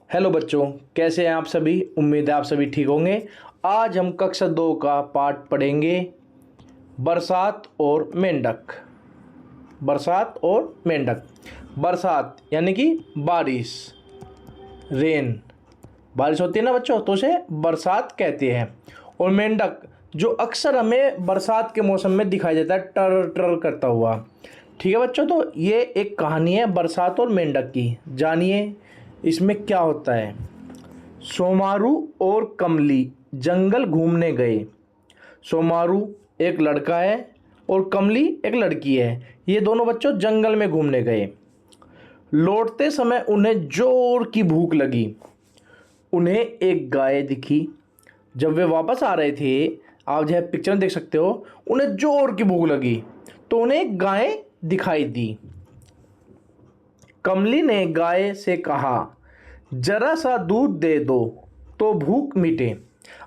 Hello बच्चों, कैसे हैं आप सभी। उम्मीद है आप सभी ठीक होंगे। आज हम कक्षा 2 का पाठ पढ़ेंगे, बरसात और मेंढक। बरसात और मेंढक। बरसात यानी कि बारिश, रेन। बारिश होती है ना बच्चों, तो उसे बरसात कहते हैं। और मेंढक जो अक्सर हमें बरसात के मौसम में दिखाई देता है, टर टर करता हुआ। ठीक है बच्चों, तो ये एक कहानी है बरसात और मेंढक की। जानिए इसमें क्या होता है। सोमारू और कमली जंगल घूमने गए। सोमारू एक लड़का है और कमली एक लड़की है। ये दोनों बच्चों जंगल में घूमने गए। लौटते समय उन्हें जोर की भूख लगी। उन्हें एक गाय दिखी। जब वे वापस आ रहे थे, आप जो है पिक्चर में देख सकते हो, उन्हें जोर की भूख लगी तो उन्हें एक गाय दिखाई दी। कमली ने गाय से कहा, जरा सा दूध दे दो तो भूख मिटे।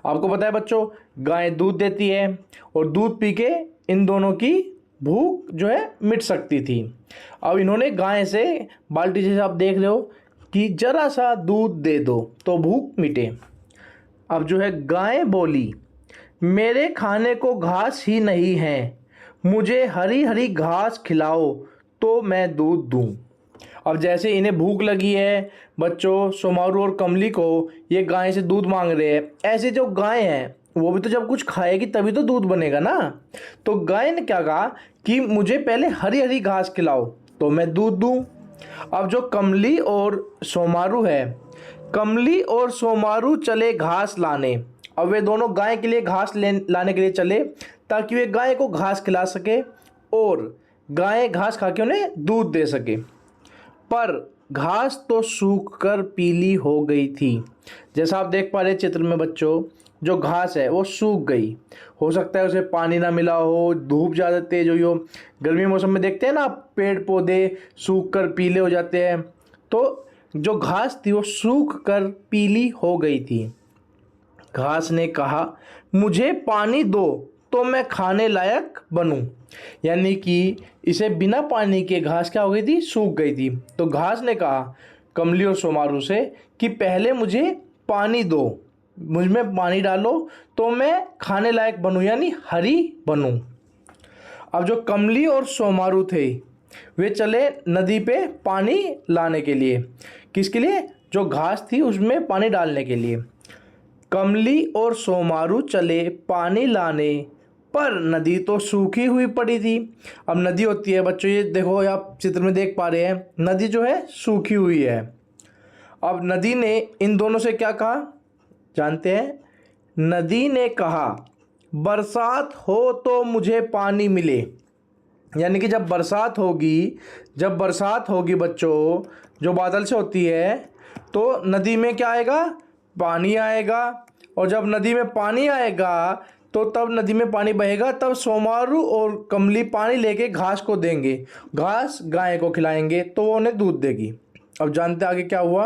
आपको पता है बच्चों, गाय दूध देती है और दूध पी के इन दोनों की भूख जो है मिट सकती थी। अब इन्होंने गाय से बाल्टी जैसे आप देख रहे हो कि जरा सा दूध दे दो तो भूख मिटे। अब जो है गाय बोली, मेरे खाने को घास ही नहीं है, मुझे हरी हरी घास खिलाओ तो मैं दूध दूं। अब जैसे इन्हें भूख लगी है बच्चों, सोमारू और कमली को, ये गाय से दूध मांग रहे हैं। ऐसे जो गाय है वो भी तो जब कुछ खाएगी तभी तो दूध बनेगा ना। तो गाय ने क्या कहा कि मुझे पहले हरी हरी घास खिलाओ तो मैं दूध दूं। अब जो कमली और सोमारू है, कमली और सोमारू चले घास लाने। अब वे दोनों गाय के लिए घास लाने के लिए चले ताकि वे गाय को घास खिला सके और गाय घास खा के उन्हें दूध दे सके। पर घास तो सूख कर पीली हो गई थी। जैसा आप देख पा रहे चित्र में बच्चों, जो घास है वो सूख गई। हो सकता है उसे पानी ना मिला हो, धूप ज़्यादा तेज हुई हो। गर्मी मौसम में देखते हैं ना, पेड़ पौधे सूख कर पीले हो जाते हैं। तो जो घास थी वो सूख कर पीली हो गई थी। घास ने कहा, मुझे पानी दो तो मैं खाने लायक बनूं। यानी कि इसे बिना पानी के घास क्या हो गई थी, सूख गई थी। तो घास ने कहा कमली और सोमारू से कि पहले मुझे पानी दो, मुझ में पानी डालो तो मैं खाने लायक बनूं, यानी हरी बनूं। अब जो कमली और सोमारू थे वे चले नदी पे पानी लाने के लिए। किसके लिए? जो घास थी उसमें पानी डालने के लिए। कमली और सोमारू चले पानी लाने, पर नदी तो सूखी हुई पड़ी थी। अब नदी होती है बच्चों, ये देखो आप चित्र में देख पा रहे हैं, नदी जो है सूखी हुई है। अब नदी ने इन दोनों से क्या कहा जानते हैं? नदी ने कहा, बरसात हो तो मुझे पानी मिले। यानी कि जब बरसात होगी बच्चों, जो बादल से होती है, तो नदी में क्या आएगा? पानी आएगा। और जब नदी में पानी आएगा तो तब नदी में पानी बहेगा, तब सोमारू और कमली पानी लेके घास को देंगे, घास गाय को खिलाएंगे तो वो उन्हें दूध देगी। अब जानते आगे क्या हुआ।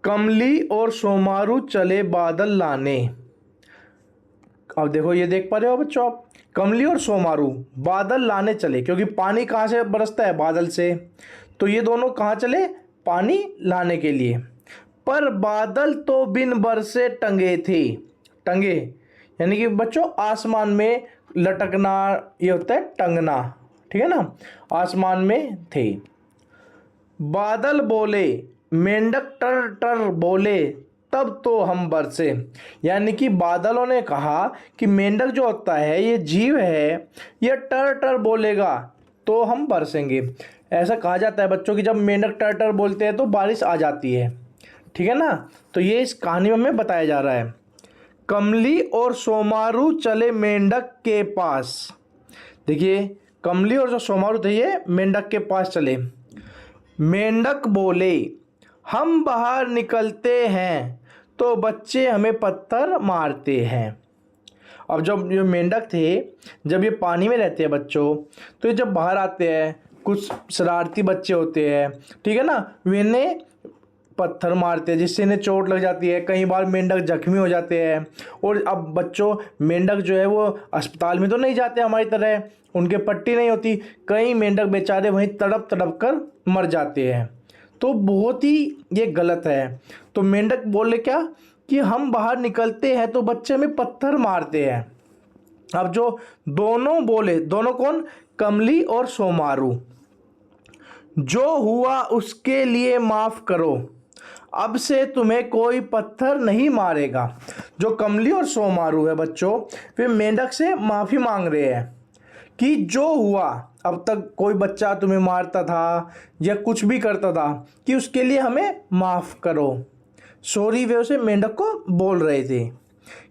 कमली और सोमारू चले बादल लाने। अब देखो ये देख पा रहे हो बच्चों आप, कमली और सोमारू बादल लाने चले, क्योंकि पानी कहाँ से बरसता है? बादल से। तो ये दोनों कहाँ चले? पानी लाने के लिए। पर बादल तो बिन बरसे टंगे थे। टंगे यानी कि बच्चों आसमान में लटकना, ये होता है टंगना। ठीक है ना, आसमान में थे। बादल बोले, मेंढक टर टर बोले, तब तो हम बरसे। यानी कि बादलों ने कहा कि मेंढक जो होता है, ये जीव है, ये टर टर बोलेगा तो हम बरसेंगे। ऐसा कहा जाता है बच्चों कि जब मेंढक टर टर बोलते हैं तो बारिश आ जाती है। ठीक है ना, तो ये इस कहानी में हमें बताया जा रहा है। कमली और सोमारू चले मेंढक के पास। देखिए कमली और जो सोमारू थे ये मेंढक के पास चले। मेंढक बोले, हम बाहर निकलते हैं तो बच्चे हमें पत्थर मारते हैं। अब जब ये मेंढक थे, जब ये पानी में रहते हैं बच्चों, तो ये जब बाहर आते हैं, कुछ शरारती बच्चे होते हैं, ठीक है ना, वे इन्हें पत्थर मारते हैं जिससे इन्हें चोट लग जाती है। कई बार मेंढक जख्मी हो जाते हैं। और अब बच्चों मेंढक जो है वो अस्पताल में तो नहीं जाते हमारी तरह, उनके पट्टी नहीं होती। कई मेंढक बेचारे वहीं तड़प तड़प कर मर जाते हैं। तो बहुत ही ये गलत है। तो मेंढक बोले क्या कि हम बाहर निकलते हैं तो बच्चे हमें पत्थर मारते हैं। अब जो दोनों बोले, दोनों कौन, कमली और सोमारू, जो हुआ उसके लिए माफ करो, अब से तुम्हें कोई पत्थर नहीं मारेगा। जो कमली और सोमारू है बच्चों, वे मेंढक से माफी मांग रहे हैं कि जो हुआ, अब तक कोई बच्चा तुम्हें मारता था या कुछ भी करता था, कि उसके लिए हमें माफ करो। सॉरी वे उसे मेंढक को बोल रहे थे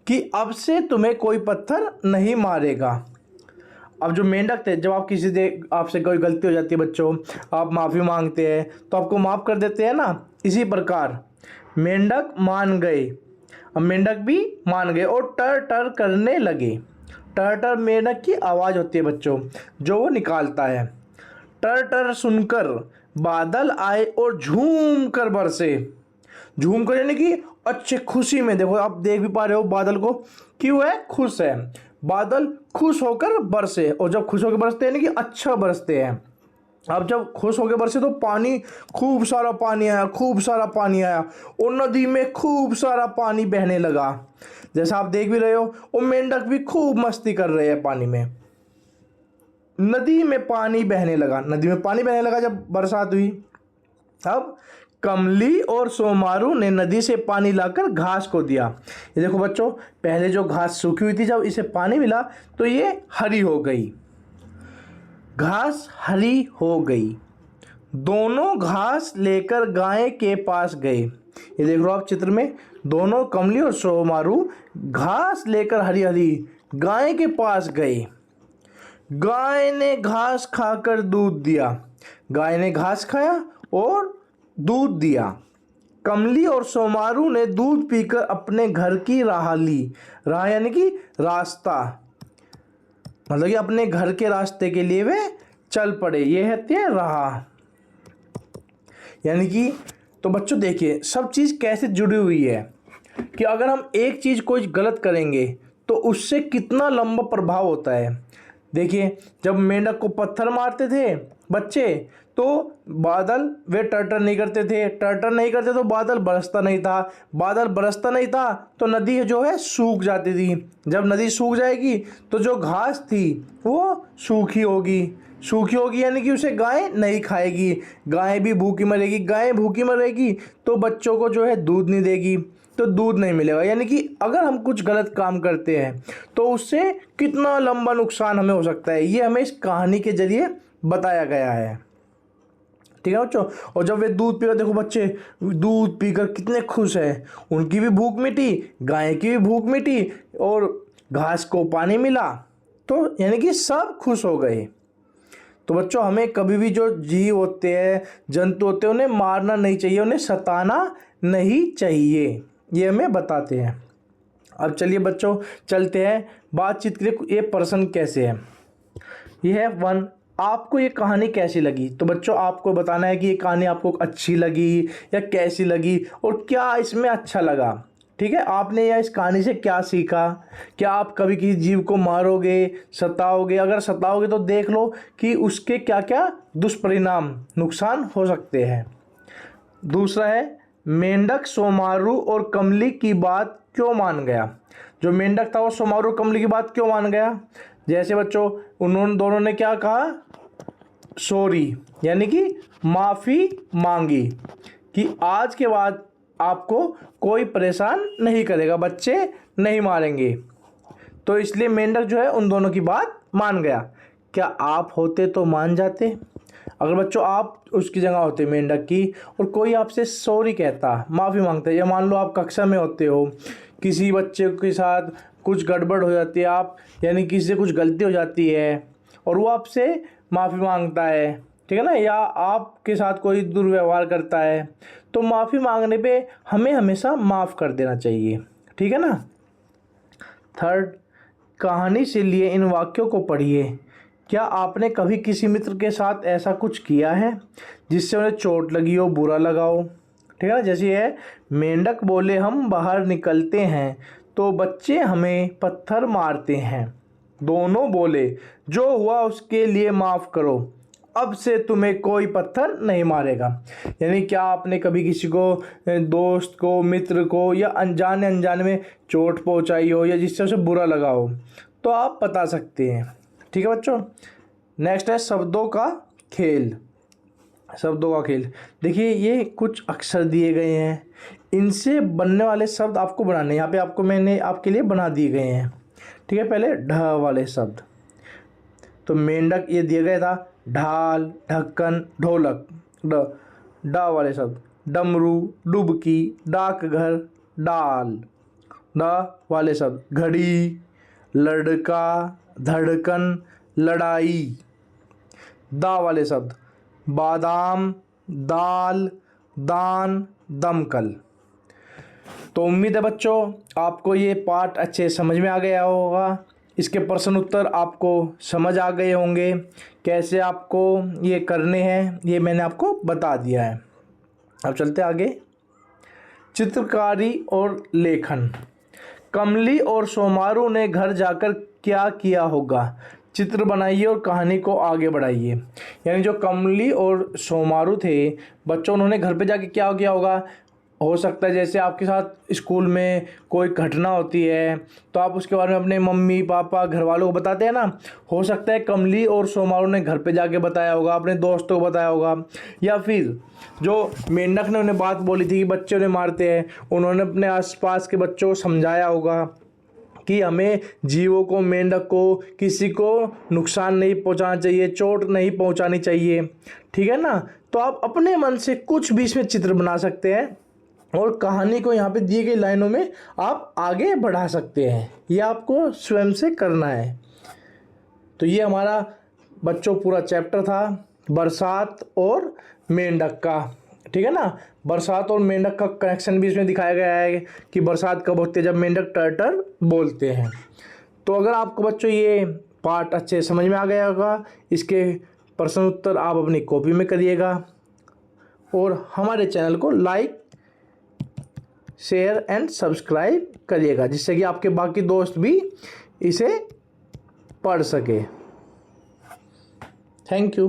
कि अब से तुम्हें कोई पत्थर नहीं मारेगा। अब जो मेंढक थे, जब आप किसी से, आपसे कोई गलती हो जाती है बच्चों, आप माफ़ी मांगते हैं तो आपको माफ़ कर देते हैं ना। इसी प्रकार मेंढक मान गए। अब मेंढक भी मान गए और टर टर करने लगे। टर टर मेंढक की आवाज़ होती है बच्चों, जो वो निकालता है। टर टर सुनकर बादल आए और झूम कर बरसे। झूम कर यानी कि अच्छे खुशी में, देखो आप देख भी पा रहे हो बादल को कि वह खुश है। बादल खुश होकर बरसे, और जब खुश होकर बरसते हैं यानी कि अच्छा बरसते हैं। अब जब खुश होकर बरसे तो पानी, खूब सारा पानी आया, खूब सारा पानी आया, और नदी में खूब सारा पानी बहने लगा। जैसा आप देख भी रहे हो, वो मेंढक भी खूब मस्ती कर रहे हैं पानी में। नदी में पानी बहने लगा, नदी में पानी बहने लगा जब बरसात हुई। अब कमली और सोमारू ने नदी से पानी लाकर घास को दिया। ये देखो बच्चों, पहले जो घास सूखी हुई थी, जब इसे पानी मिला तो ये हरी हो गई, घास हरी हो गई। दोनों घास लेकर गाय के पास गए। ये देख लो आप चित्र में, दोनों कमली और सोमारू घास लेकर हरी हरी गाय के पास गए। गाय ने घास खाकर दूध दिया। गाय ने घास खाया और दूध दिया। कमली और सोमारू ने दूध पीकर अपने घर की राह ली। राह यानी कि रास्ता, मतलब कि अपने घर के रास्ते के लिए वे चल पड़े। ये है राह, यानी कि, तो बच्चों देखिए सब चीज़ कैसे जुड़ी हुई है कि अगर हम एक चीज़ कोई गलत करेंगे तो उससे कितना लंबा प्रभाव होता है। देखिए जब मेंढक को पत्थर मारते थे बच्चे, तो बादल, वे टर्टर नहीं करते थे, टर्टर नहीं करते तो बादल बरसता नहीं था, बादल बरसता नहीं था तो नदी जो है सूख जाती थी। जब नदी सूख जाएगी तो जो घास थी वो सूखी होगी, सूखी होगी यानी कि उसे गाय नहीं खाएगी, गाय भी भूखी मरेगी। गाय भूखी मरेगी तो बच्चों को जो है दूध नहीं देगी, तो दूध नहीं मिलेगा। यानी कि अगर हम कुछ गलत काम करते हैं तो उससे कितना लंबा नुकसान हमें हो सकता है, ये हमें इस कहानी के जरिए बताया गया है। ठीक है बच्चों, और जब वे दूध पीकर, देखो बच्चे दूध पीकर कितने खुश हैं, उनकी भी भूख मिटी, गाय की भी भूख मिटी, और घास को पानी मिला, तो यानी कि सब खुश हो गए। तो बच्चों हमें कभी भी जो जीव होते हैं, जंतु होते हैं, उन्हें मारना नहीं चाहिए, उन्हें सताना नहीं चाहिए, ये हमें बताते हैं। अब चलिए बच्चों चलते हैं बातचीत के लिए, ये प्रश्न कैसे है। ये है 1, आपको ये कहानी कैसी लगी। तो बच्चों आपको बताना है कि ये कहानी आपको अच्छी लगी या कैसी लगी, और क्या इसमें अच्छा लगा। ठीक है, आपने या इस कहानी से क्या सीखा। क्या आप कभी किसी जीव को मारोगे, सताओगे? अगर सताओगे तो देख लो कि उसके क्या क्या दुष्परिणाम, नुकसान हो सकते हैं। दूसरा है, मेंढक सोमारू और कमली की बात क्यों मान गया। जो मेंढक था वो सोमारू कमली की बात क्यों मान गया। जैसे बच्चों उन्होंने दोनों ने क्या कहा, सॉरी यानी कि माफ़ी मांगी कि आज के बाद आपको कोई परेशान नहीं करेगा, बच्चे नहीं मारेंगे। तो इसलिए मेंढक जो है उन दोनों की बात मान गया। क्या आप होते तो मान जाते? अगर बच्चों आप उसकी जगह होते मेंढक की, और कोई आपसे सॉरी कहता, माफ़ी मांगता, या मान लो आप कक्षा में होते हो, किसी बच्चे के साथ कुछ गड़बड़ हो जाती है, आप यानी किसी से कुछ गलती हो जाती है और वो आपसे माफ़ी मांगता है, ठीक है ना, या आपके साथ कोई दुर्व्यवहार करता है, तो माफ़ी मांगने पे हमें हमेशा माफ़ कर देना चाहिए। ठीक है ना। 3, कहानी से लिए इन वाक्यों को पढ़िए। क्या आपने कभी किसी मित्र के साथ ऐसा कुछ किया है जिससे उन्हें चोट लगी हो, बुरा लगा हो। ठीक है ना। जैसे है, मेंढक बोले हम बाहर निकलते हैं तो बच्चे हमें पत्थर मारते हैं। दोनों बोले जो हुआ उसके लिए माफ़ करो, अब से तुम्हें कोई पत्थर नहीं मारेगा। यानी क्या आपने कभी किसी को, दोस्त को, मित्र को या अनजाने में चोट पहुंचाई हो या जिससे उसे बुरा लगा हो तो आप बता सकते हैं। ठीक है बच्चों। नेक्स्ट है शब्दों का खेल। शब्दों का खेल, देखिए ये कुछ अक्षर दिए गए हैं, इनसे बनने वाले शब्द आपको बनाने हैं। यहाँ पे आपको मैंने आपके लिए बना दिए गए हैं। ठीक है, पहले ढ वाले शब्द, तो मेंढक ये दिया गया था, ढाल, ढक्कन, ढोलक। ड वाले शब्द, डमरू, डुबकी, डाकघर, डाल। ड वाले शब्द, घड़ी, लड़का, धड़कन, लड़ाई। दा वाले शब्द, बादाम, दाल, दान, दमकल। तो उम्मीद है बच्चों आपको ये पाठ अच्छे समझ में आ गया होगा। इसके प्रश्न उत्तर आपको समझ आ गए होंगे, कैसे आपको ये करने हैं ये मैंने आपको बता दिया है। अब चलते आगे। चित्रकारी और लेखन। कमली और सोमारू ने घर जाकर क्या किया होगा? चित्र बनाइए और कहानी को आगे बढ़ाइए। यानी जो कमली और सोमारू थे बच्चों, उन्होंने घर पे जाके क्या किया होगा? हो सकता है जैसे आपके साथ स्कूल में कोई घटना होती है तो आप उसके बारे में अपने मम्मी पापा घर वालों को बताते हैं ना। हो सकता है कमली और सोमारू ने घर पे जाके बताया होगा, अपने दोस्तों को बताया होगा, या फिर जो मेंढक ने उन्हें बात बोली थी कि बच्चे उन्हें मारते हैं, उन्होंने अपने आसपास के बच्चों को समझाया होगा कि हमें जीवों को, मेंढक को, किसी को नुकसान नहीं पहुंचाना चाहिए, चोट नहीं पहुंचानी चाहिए। ठीक है ना। तो आप अपने मन से कुछ भी इसमें चित्र बना सकते हैं और कहानी को यहाँ पे दी गई लाइनों में आप आगे बढ़ा सकते हैं। ये आपको स्वयं से करना है। तो ये हमारा बच्चों पूरा चैप्टर था बरसात और मेंढक का। ठीक है ना। बरसात और मेंढक का कनेक्शन भी इसमें दिखाया गया है कि बरसात कब होती है? जब मेंढक टर बोलते हैं। तो अगर आपको बच्चों ये पाठ अच्छे समझ में आ गया होगा, इसके प्रश्न उत्तर आप अपनी कॉपी में करिएगा और हमारे चैनल को लाइक, शेयर एंड सब्सक्राइब करिएगा, जिससे कि आपके बाकी दोस्त भी इसे पढ़ सके। Thank you.